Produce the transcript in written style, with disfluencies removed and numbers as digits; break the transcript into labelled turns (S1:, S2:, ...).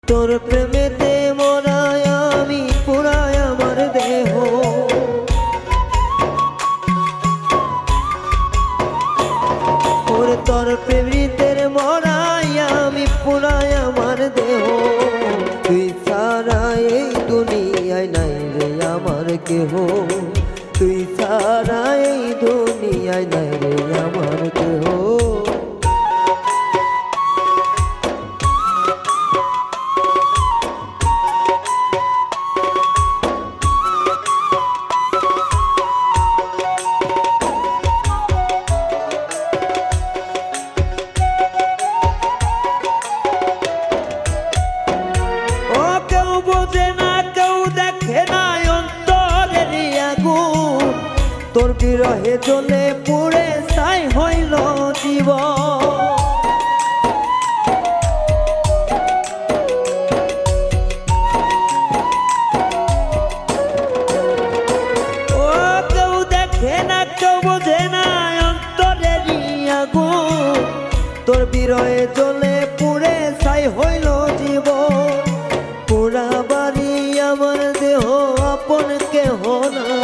S1: তোর প্রেমেতে মরায় আমি পুরায় আমার দেহ, ওরে তোর প্রেমের মরায় আমি পুরায় আমার দেহ। তুই ছাড়া এই দুনিয়ায় নাই রে আমার কেহ, তুই ছাড়া এই দুনিয়ায় নাই রে আমার কেহ। তোর বিরহে জ্বলে পুড়ে ছাই হইল জীবন, ও কেউ দেখে না কেউ বোঝে না অন্তরেরই আগুন। তোর বিরহে জ্বলে পুড়ে ছাই হইল জীবন, পুরা বাড়ি আমার দেহ আপন কেহ না।